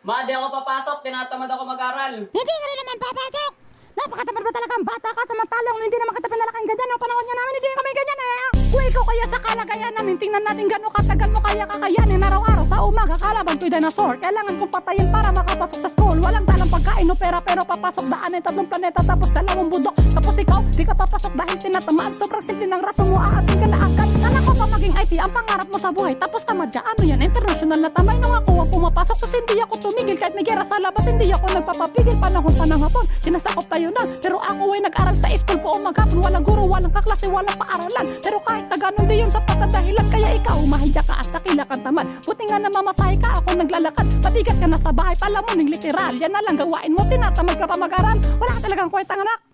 Ma, di ako papasok. Tinatamad ako mag-aral. Hindi ka rin naman papasok! Napakatamad mo talagang bata ka, samantalang hindi naman kita pinalaking ganyan. Ang panahon niya namin, hindi kami ganyan eh. Kung ikaw kaya sa kalagayan namin, tingnan natin gano'ng katagal mo kaya kakayanin. Araw-araw sa umaga, kalaban to'y dinosaur. Kailangan kong patayin para makapasok sa school. Walang talang pagkain o pera, pero papasok daanin 3 planeta tapos 2 bundok. Tapos ikaw, di ka papasok dahil tinatamaan. Sobrang simple ng rason mo, aatsin ka na agad. Kala ko pa maging IT ang pangarap mo sa buhay. Tapos tamad dyan, ano yan, international na tamay. Nung ako ang pumapasok, tapos hindi ako tumigil. Kahit may gera sa labas, hindi ako nagpapapigil. Panahon pa ng hapon, sinasakop tayo na. Pero ako ay nag-aral sa school po o maghapon. Walang guro, walang kaklase, walang paaralan. Pero kahit na ganun, di yun sa patadahilan. Kaya ikaw, mahiya ka at nakila kang tamad. Buti nga na mamasahe ka, ako naglalakad. Patigat ka na sa bahay, pala mo ng literal. Yan na lang gawain mo, tinatamad ka pa mag-aral. Wala ka talagang kwentang anak.